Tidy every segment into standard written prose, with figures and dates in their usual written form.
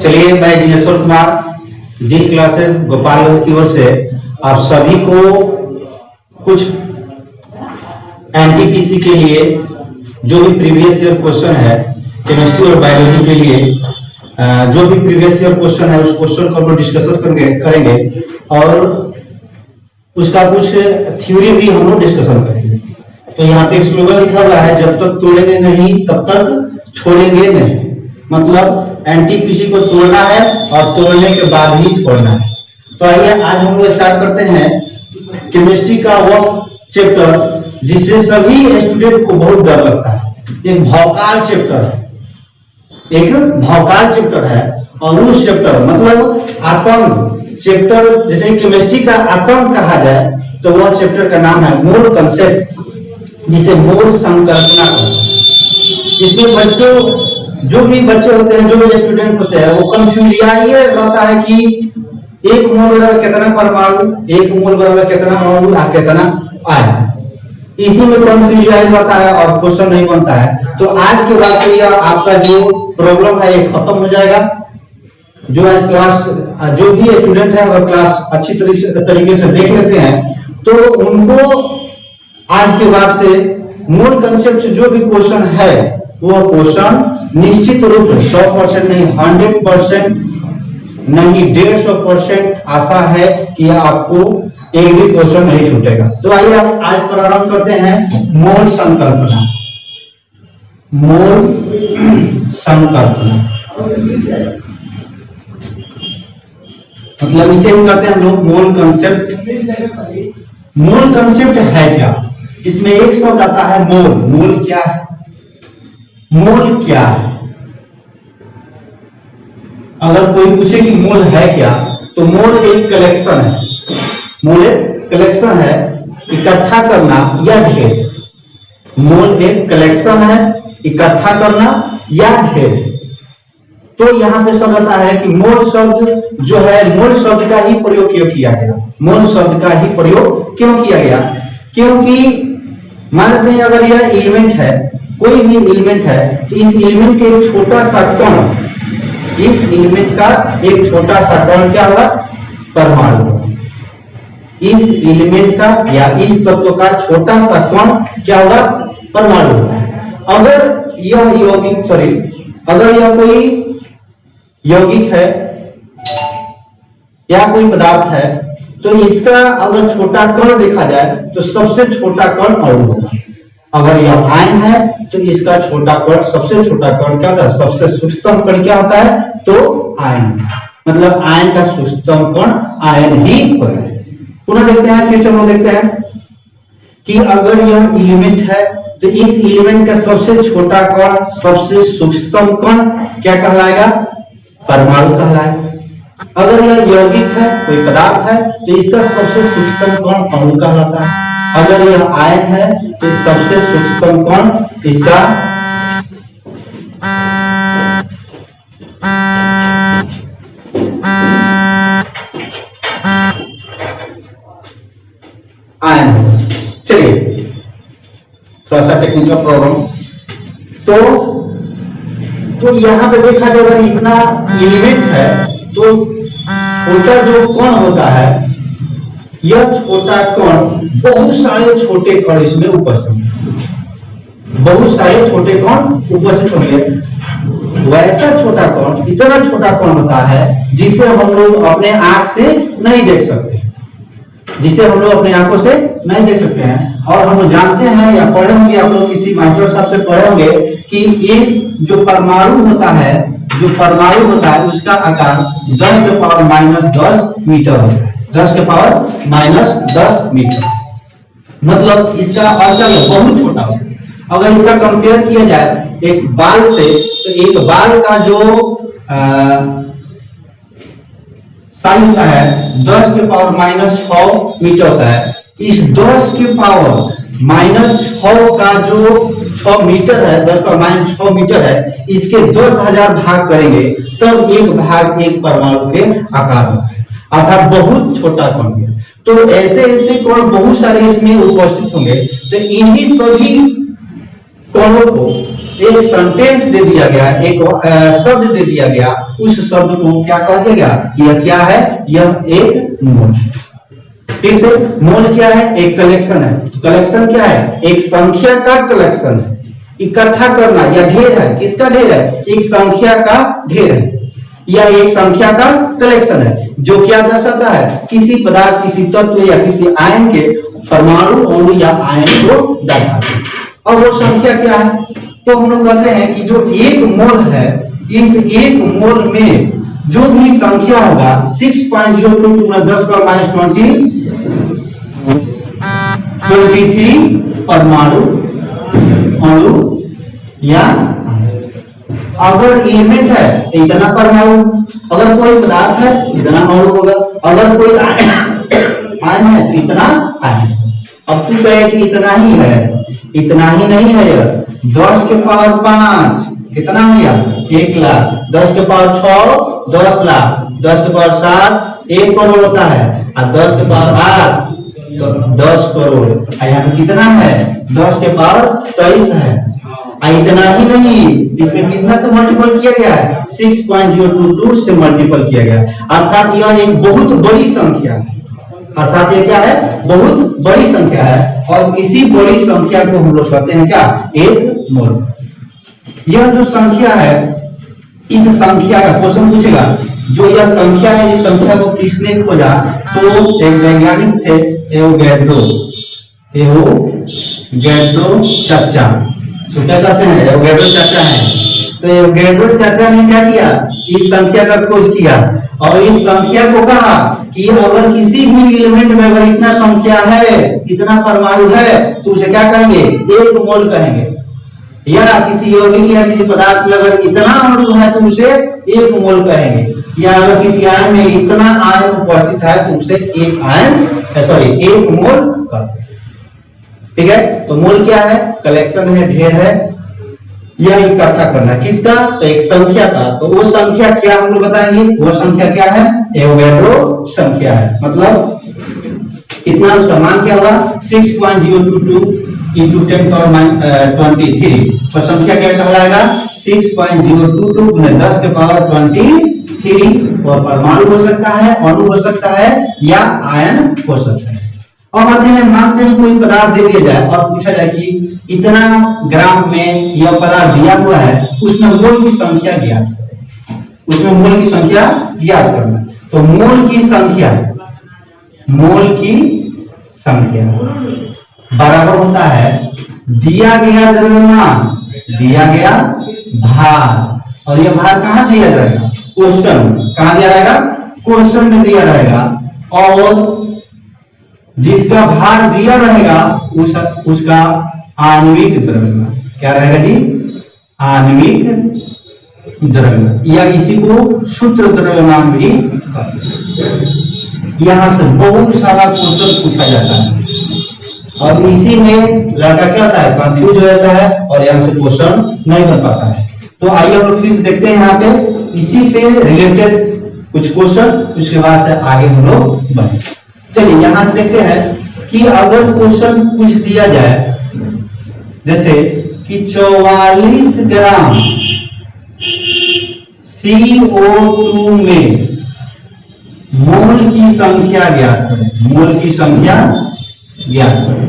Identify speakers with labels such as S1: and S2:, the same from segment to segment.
S1: चलिए, मैं जिनेश्वर कुमार जी क्लासेस गोपालगंज की ओर से आप सभी को कुछ एनटीपीसी के लिए जो भी प्रीवियस ईयर क्वेश्चन है केमिस्ट्री और बायोलॉजी के लिए जो भी प्रीवियस ईयर क्वेश्चन है उस क्वेश्चन को हम लोग डिस्कशन करेंगे और उसका कुछ थ्योरी भी हम लोग डिस्कशन करेंगे। तो यहाँ पे एक स्लोगन लिखा हुआ है, जब तक तोड़ेंगे नहीं तब तक छोड़ेंगे नहीं। मतलब एनटीपीसी को तोड़ना है और तोड़ने के बाद ही छोड़ना है। तो आइए आज हम लोग स्टार्ट करते हैं केमिस्ट्री का वो चैप्टर जिससे सभी स्टूडेंट को बहुत डर लगता है। एक भौकाल चैप्टर है, एक भौकाल चैप्टर है और उस चैप्टर मतलब आतंक चैप्टर, जैसे केमिस्ट्री का आतंक कहा जाए तो वह चैप्टर का नाम है मोल कंसेप्ट, जिसे मोल संकल्पना कहते हैं। इसमें बच्चों जो भी बच्चे होते हैं, जो भी स्टूडेंट होते हैं, वो कंफ्यूज ये रहता है कि एक मोल बराबर कितना परमाणु, एक मोल बराबर कितना अणु और कितना आयन, इसी में कंफ्यूज रहता है और क्वेश्चन नहीं बनता है। तो आज के बाद से यह आपका जो प्रॉब्लम है ये खत्म हो जाएगा। जो आज क्लास जो भी स्टूडेंट है और क्लास अच्छी तरीके से देख लेते हैं तो उनको आज के बाद से मोल कंसेप्ट से जो भी क्वेश्चन है वो क्वेश्चन निश्चित रूप से 100% नहीं 100% नहीं 150% आशा है कि आपको एक भी क्वेश्चन नहीं छूटेगा। तो आइए आज प्रारंभ करते हैं मोल संकल्पना। मोल संकल्पना मतलब इसे हम कहते हैं लोग मोल कंसेप्ट। मोल कंसेप्ट है क्या? इसमें एक शब्द आता है मोल। मोल क्या है? मोल क्या है? अगर कोई पूछे कि मोल है क्या, तो मोल एक कलेक्शन है। मोल एक कलेक्शन है, इकट्ठा करना या ढेर। मोल एक कलेक्शन है, इकट्ठा करना या ढेर। तो यहाँ पे शब्द आता है कि मोल शब्द जो है, मोल शब्द का ही प्रयोग क्यों किया गया? मोल शब्द का ही प्रयोग क्यों किया गया? क्योंकि मानते हैं अगर यह एलिमेंट है, कोई भी एलिमेंट है, तो इस एलिमेंट के एक छोटा सा कण, इस एलिमेंट का एक छोटा सा कण क्या होगा? परमाणु। इस एलिमेंट का या इस तत्व का छोटा सा कण क्या होगा? परमाणु। अगर यह यौगिक अगर यह कोई यौगिक है या कोई पदार्थ है तो इसका अगर छोटा कण देखा जाए तो सबसे छोटा कण अणु होगा। अगर यह आयन है तो इसका छोटा कण, सबसे छोटा कण क्या होता है? सबसे सूक्ष्मतम कण क्या होता है? तो आयन। मतलब आयन का सूक्ष्मतम कण आयन ही होगा। पुनः देखते हैं, फिर से हम देखते हैं कि अगर यह एलिमेंट है तो इस एलिमेंट का सबसे छोटा कण, सबसे सूक्ष्मतम कण क्या कहलाएगा? परमाणु कहलाएगा। अगर यह यौगिक है, कोई पदार्थ है, तो इसका सबसे सूक्ष्मतम कण अणु कहलाता है। अगर यह आयन है तो सबसे सूक्ष्मतम कण इसका आयन। चलिए थोड़ा सा टेक्निकल प्रॉब्लम। तो यहाँ पे देखा जाए अगर इतना एलिमेंट है तो छोटा जो कण होता है, यह छोटा कण बहुत सारे छोटे कण इसमें उपस्थित होंगे, बहुत सारे छोटे कण उपस्थित होंगे। वैसा छोटा कण, इतना छोटा कण होता है जिसे हम लोग अपने आंख से नहीं देख सकते, जिसे हम लोग अपने आंखों से नहीं देख सकते हैं। और हम जानते हैं या पढ़े होंगे, आप लोग किसी मास्टर साहब से पढ़े होंगे कि ये जो परमाणु होता है उसका आकार 10 के पावर -10 मीटर होता है। 10 के पावर -10 मीटर मतलब इसका आकार बहुत छोटा होता है। अगर इसका कंपेयर किया जाए एक बाल से, तो एक बाल का जो साइज होता है 10 के पावर -6 मीटर होता है। इस 10 के पावर -6 का जो 6 मीटर है, 10 का -6 मीटर है, इसके 10,000 भाग करेंगे तब एक भाग एक परमाणु के आकार होता है, अर्थात बहुत छोटा कण। तो ऐसे ऐसे कण बहुत सारे इसमें उपस्थित होंगे। तो इन्हीं सभी कणों को एक सेंटेंस दे दिया गया, एक शब्द दे दिया गया, उस शब्द को क्या कहा जाएगा? यह क्या है? यह एक मोल है। ठीक है, मोल क्या है? एक कलेक्शन है। कलेक्शन क्या है? एक संख्या का कलेक्शन है। इकट्ठा करना या ढेर है। किसका ढेर है? एक संख्या का ढेर है या एक संख्या का कलेक्शन है, जो क्या दर्शाता है? किसी पदार्थ, किसी तत्व या किसी आयन के परमाणु, अणु या आयन को दर्शाता है। और वो संख्या क्या है? तो हम लोग कहते हैं कि जो एक मोल है, इस एक मोल में जो भी संख्या होगा 6.02 × 10⁻23 परमाणु, अणु या अगर एलिमेंट है तो इतना परमाणु, अगर कोई पदार्थ है इतना अणु होगा, अगर कोई आयन है तो इतना आयन। अब तू कहे कि इतना ही है, इतना ही नहीं है यार। 10 के पावर 5 कितना हो गया? 1 लाख। 10 के पावर 6 10 लाख। 10 के पावर 7 1 करोड़ होता है। और 10 के पावर 8 तो 10 करोड़। यहाँ पे कितना है? 10 के पावर 23 है। इतना ही नहीं, इसमें कितना से मल्टीपल किया गया है? 6.022 से मल्टीपल किया गया, अर्थात यह एक बहुत बड़ी संख्या है। अर्थात ये क्या है? बहुत बड़ी संख्या है। और इसी बड़ी संख्या को हम लोग कहते हैं क्या? एक मोल। यह जो संख्या है, इस संख्या का क्वेश्चन पूछेगा, जो यह संख्या है, इस संख्या को किसने खोजा? तो एक वैज्ञानिक थे, एवोगैड्रो चाचा। तो क्या कहते हैं? एवोगैड्रो चाचा है। तो एवोगैड्रो चाचा ने क्या किया? इस संख्या का खोज किया और इस संख्या को कहा कि अगर किसी भी एलिमेंट में अगर इतना संख्या है, इतना परमाणु है, तो उसे क्या कहेंगे? एक मोल कहेंगे। या किसी यौगिक या किसी पदार्थ में अगर इतना अणु है तो उसे एक मोल कहेंगे। या अगर किसी आयन में इतना आयन उपस्थित है तो उसे एक मोल कहते हैं। ठीक है, तो मोल क्या है? कलेक्शन है, ढेर है, यह इकट्ठा करना किसका? तो एक संख्या का। तो वो संख्या क्या हम लोग बताएंगे? वो संख्या क्या है? एवोगैड्रो संख्या है। मतलब इतना उसका मान क्या होगा? 6.022 × 10⁻23। और संख्या क्या कहलाएगा? 6.022 × 10 के पावर 23। और परमाणु हो सकता है, अणु हो सकता है या आयन हो सकता है। और मानते हैं कोई पदार्थ दे दिया जाए और पूछा जाए कि इतना ग्राम में यह पदार्थ दिया हुआ है, उसमें मोल की संख्या ज्ञात करें। उसमें मोल की संख्या ज्ञात करना। तो मोल की संख्या बराबर होता है दिया गया द्रव्यमान, दिया गया भार। और यह भार कहाँ दिया जाएगा? क्वेश्चन। कहाँ दिया रहेगा? क्वेश्चन में दिया रहेगा। और जिसका भार दिया रहेगा उसका आणविक द्रव्यमान क्या रहेगा जी? आणविक द्रव्यमान, या इसी को सूत्र द्रव्यमान भी कहते हैं। यहां से बहुत सारा क्वेश्चन पूछा जाता है और इसी में लड़का क्या होता है? कंफ्यूज हो जाता है और यहां से क्वेश्चन नहीं बन पाता है। तो आइए हम लोग फिर देखते हैं यहाँ पे इसी से रिलेटेड कुछ क्वेश्चन, उसके बाद से आगे हम लोग बढ़े। चलिए यहां से देखते हैं कि अगर क्वेश्चन कुछ दिया जाए जैसे कि 44 ग्राम CO2 में मोल की संख्या ज्ञात करें। मोल की संख्या ज्ञात करें।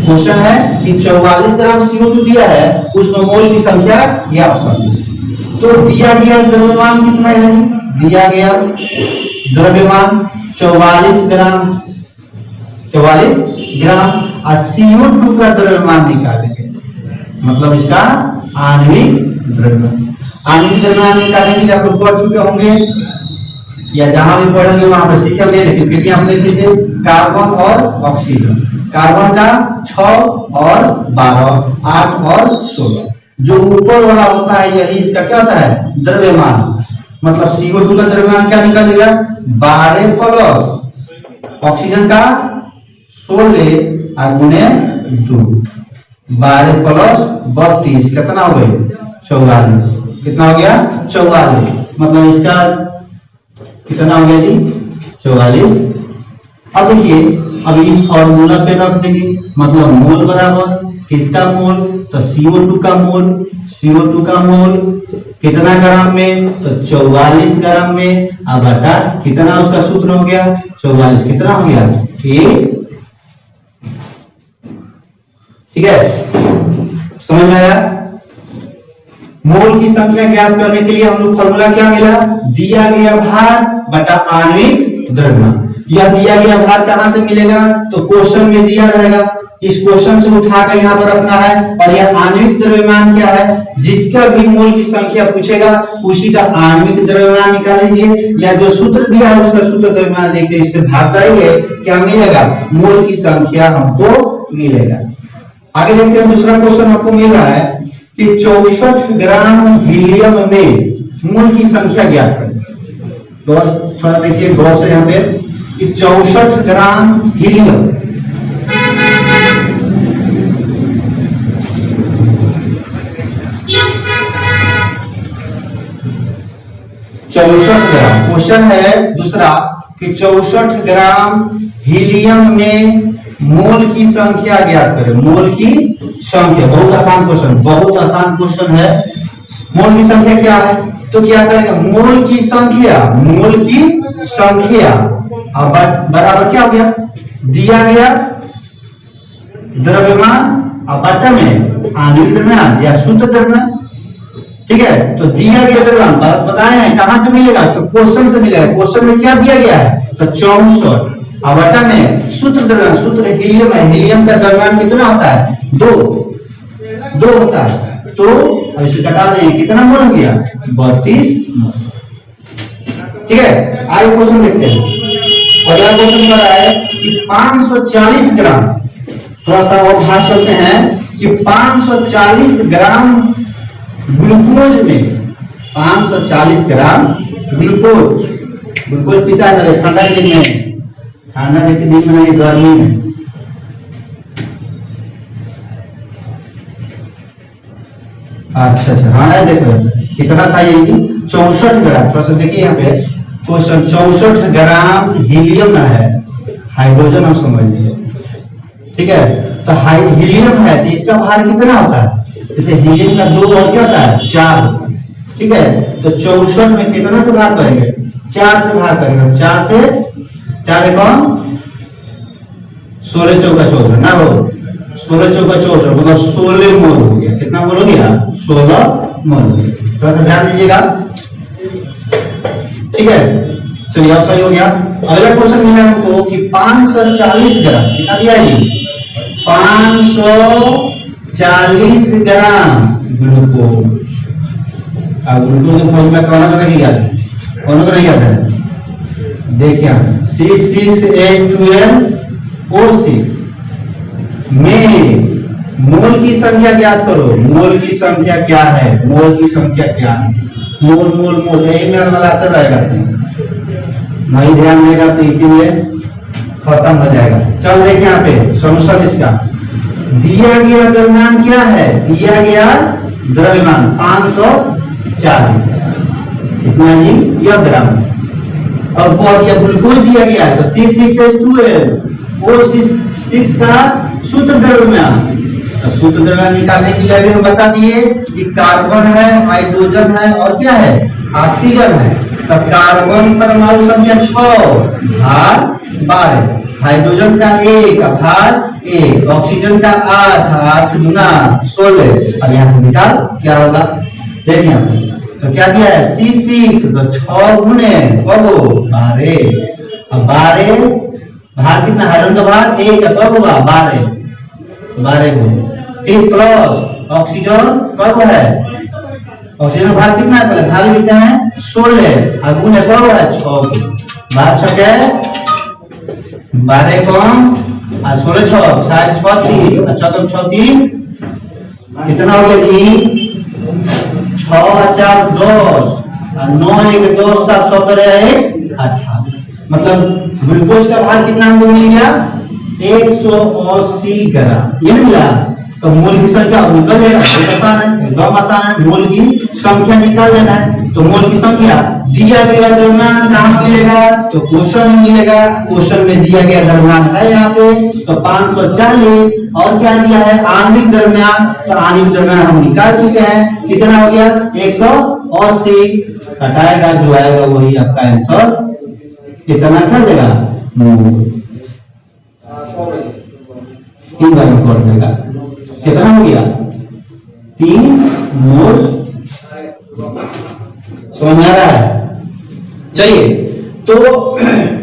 S1: क्वेश्चन है कि 44 ग्राम CO2 दिया है, उसमें मोल की संख्या ज्ञात करें। तो दिया गया द्रव्यमान कितना है? दिया गया द्रव्यमान 44 ग्राम और CO2 का द्रव्यमान निकालेंगे, मतलब इसका आणविक द्रव्यमान। आणविक द्रव्यमान निकालने के लिए आप लोग पढ़ चुके होंगे या जहां भी पढ़ेंगे वहां पर सीखेंगे, लेकिन फिर भी आप देख लीजिए कार्बन और ऑक्सीजन। कार्बन का 6 और 12, 8 और 16। जो ऊपर वाला होता है यही इसका क्या होता है? द्रव्यमान। मतलब CO2 का द्रव्यमान क्या निकलेगा? 12 प्लस ऑक्सीजन का 16 और गुणे 2, 12 प्लस 32 कितना हो गया? 44। कितना हो गया? 44। मतलब इसका कितना हो गया जी? 44। अब देखिए, अब इस फॉर्मूला पे रख देंगे, मतलब मोल बराबर किसका मोल? तो CO2 का मोल। CO2 का मोल कितना ग्राम में? तो 44 ग्राम में। अब बटा कितना उसका सूत्र हो गया? 44 कितना हो गया? 1। ठीक है, समझ में आया? मोल की संख्या ज्ञात करने के लिए हम लोग फॉर्मूला क्या मिला? दिया गया भार बटा आणविक द्रव्यमान। यह दिया गया भार कहां से मिलेगा? तो क्वेश्चन में दिया रहेगा, इस क्वेश्चन से उठाकर यहाँ पर रखना है। और यह आणविक द्रव्यमान क्या है? जिसका भी मोल की संख्या पूछेगा उसी का आणविक द्रव्यमान निकालेंगे, या जो सूत्र दिया है उसका सूत्र द्रव्यमान लेके इससे भाग करेंगे, क्या मिलेगा? मोल की संख्या हमको मिलेगा। आगे देखते हैं, दूसरा क्वेश्चन आपको मिल रहा है कि 64 ग्राम हीलियम में मोल की संख्या ज्ञात करें। थोड़ा देखिए गौर से यहाँ पे कि 64 ग्राम हीलियम, क्वेश्चन है दूसरा कि 64 ग्राम हीलियम में मोल की संख्या ज्ञात करें। मोल की संख्या, बहुत आसान क्वेश्चन, बहुत आसान क्वेश्चन है। मोल की संख्या क्या है? तो क्या करेंगे? मोल की संख्या, मोल की संख्या अब बराबर क्या हो गया? दिया गया द्रव्यमान अब बटा में आणविक द्रव्यमान या शुद्ध द्रव्यमान। ठीक है, तो दिया गया द्रव्यमान बताए हैं कहां से मिलेगा? तो क्वेश्चन से मिलेगा। क्वेश्चन में क्या दिया गया है? तो 64 अब बटा में शुद्ध द्रव्यमान, सूत्र हीलियम है। हीलियम का द्रव्यमान कितना होता है? 2 होता है। तो अब इसे घटा देंगे, कितना मोल हो गया? 32 मोल। ठीक है, आगे क्वेश्चन देखते हैं। अगला क्वेश्चन कर रहा है कि 540 ग्राम, थोड़ा सा और भाग चलते हैं कि 540 ग्राम ग्लूकोज में, 540 ग्राम ग्लूकोज पीता है ठंडा के दिन में, ठंडा के दिन में नहीं, गर्मी में। अच्छा, हाँ देखो कितना था ये? 64 ग्राम। थोड़ा सा देखिए यहाँ पे क्वेश्चन, 64 ग्राम हीलियम है, हाइड्रोजन हम समझ लीजिए। ठीक है, तो हीलियम है तो इसका भार कितना होता है? जैसे हीलियम का 2 और क्या होता है? 4 होता है। ठीक है, तो 64 में कितना से भाग करेंगे? 4 से भाग करेंगे। 4 से 4 कौन? 16 चौका 14 ना हो, 16 चौका 64 मतलब 16 मोल हो गया। कितना मोल हो गया? 16 मोल हो गया। थोड़ा सा ध्यान दीजिएगा। ठीक है, चलिए अब सही हो गया। अगला क्वेश्चन मिला हमको कि 540 ग्राम, कितना दिया है जी? 540 ग्राम ग्लूकोज। अब ग्लूकोज का फॉर्मूला कौन नहीं आता है? देखिए C6H12O6 में मोल की संख्या ज्ञात करो। मोल की संख्या क्या है? मोल की संख्या क्या है? मोल मोल मोल यही में मिलाते रहेगा, नहीं ध्यान देगा तो इसीलिए खत्म हो जाएगा। चल देखिए यहाँ पे सॉल्यूशन इसका। दिया गया द्रव्यमान क्या है? दिया गया द्रव्यमान 540, इसमें जी यह ग्राम। अब बहुत यह ग्लूकोज दिया गया है तो C6H12O6 का सूत्र द्रव्यमान, तो सूत्र द्रव्यमान निकालने के लिए अभी हम बता दिए कि कार्बन है, हाइड्रोजन है और क्या है? ऑक्सीजन है। तो कार्बन परमाणु संख्या 6 भार 12, हाइड्रोजन का 1 भार 1, ऑक्सीजन का 8 गुना 16। अब यहाँ से निकाल क्या होगा? देखिए तो क्या दिया है? C6 तो 6 गुने 12। अब 12 भार कितना? हाइड्रोजन का भार 1 कब होगा? 12 गुने, फिर प्लस ऑक्सीजन कब है? ऑक्सीजन भार कितना है? पहले भार लिखते हैं 16 और गुने कब है? 6। भार 6 12 कम और 16 6 36 और 6 कितना हो गया जी? 6 4 10 9 1 2 7 17 1 18। मतलब ग्लूकोज का भार कितना हमको मिल गया? 180 ग्राम। ये मिला। तो मोल की संख्या निकल लेना, आसान है, एकदम आसान है। मोल की संख्या निकाल लेना है। तो मोल की संख्या दिया गया द्रव्यमान कहाँ मिलेगा? तो क्वेश्चन में मिलेगा। क्वेश्चन में दिया गया द्रव्यमान है यहाँ पे, तो 540 और क्या दिया है आणविक द्रव्यमान, तो आणविक द्रव्यमान हम निकाल चुके हैं, कितना हो गया 180, घटाएगा जो आएगा वही आपका आंसर कितना कर देगा 3 बार में कर देगा, कितना हो गया 3 मोल। समझ में आ रहा है? चलिए तो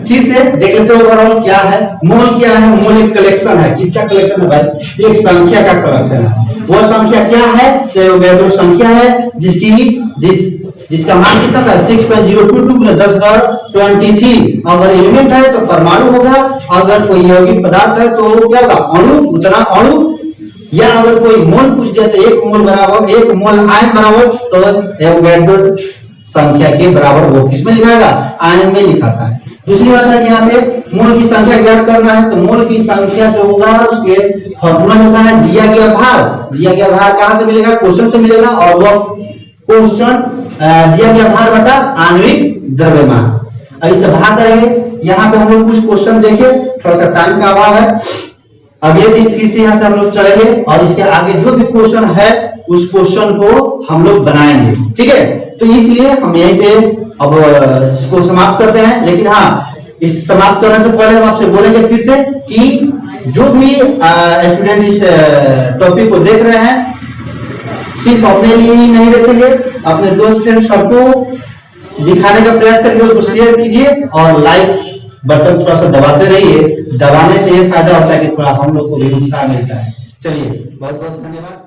S1: फिर से देख लेते हैं ओवरऑल क्या है। मोल क्या है? मोल एक कलेक्शन है, किसका कलेक्शन है भाई? एक संख्या का कलेक्शन है। वो संख्या क्या है? तो संख्या है जिसका मान कितना था 6.022 10 पावर 23। अगर एलिमेंट है तो परमाणु होगा, अगर कोई यौगिक पदार्थ है तो क्या होगा अणु, उतना अणु। या अगर कोई मोल पूछ दिया तो 1 मोल बराबर 1 मोल आयन बराबर, तो एवोगैड्रो संख्या के बराबर वो किसमें लिखाएगा? आयन में लिखाता है। दूसरी बात है कि यहाँ पे मोल की संख्या ज्ञात करना है, तो मोल की संख्या जो होगा उसके फॉर्मूला होता है दिया गया भार। दिया गया भार कहां से मिलेगा? क्वेश्चन से मिलेगा, और वो क्वेश्चन दिया गया भार बटा आणविक द्रव्यमान। अब इसे भाग करेंगे। यहाँ पे हम लोग कुछ क्वेश्चन देखिए, थोड़ा सा टाइम का अभाव है, अगले दिन फिर से यहाँ से हम लोग चलेंगे और इसके आगे जो भी क्वेश्चन है उस क्वेश्चन को हम लोग बनाएंगे, ठीक है। तो इसलिए हम यहीं पे अब इसको समाप्त करते हैं। लेकिन हाँ, इस समाप्त करने से पहले हम आपसे बोलेंगे फिर से कि जो भी स्टूडेंट इस टॉपिक को देख रहे हैं सिर्फ अपने लिए ही नहीं देखेंगे, अपने दोस्त फ्रेंड सबको दिखाने का प्रयास करके उसको शेयर कीजिए और लाइक बटन थोड़ा सा दबाते रहिए। दबाने से ये फायदा होता है कि थोड़ा हम लोग को भी उत्साह मिलता है। चलिए बहुत बहुत धन्यवाद।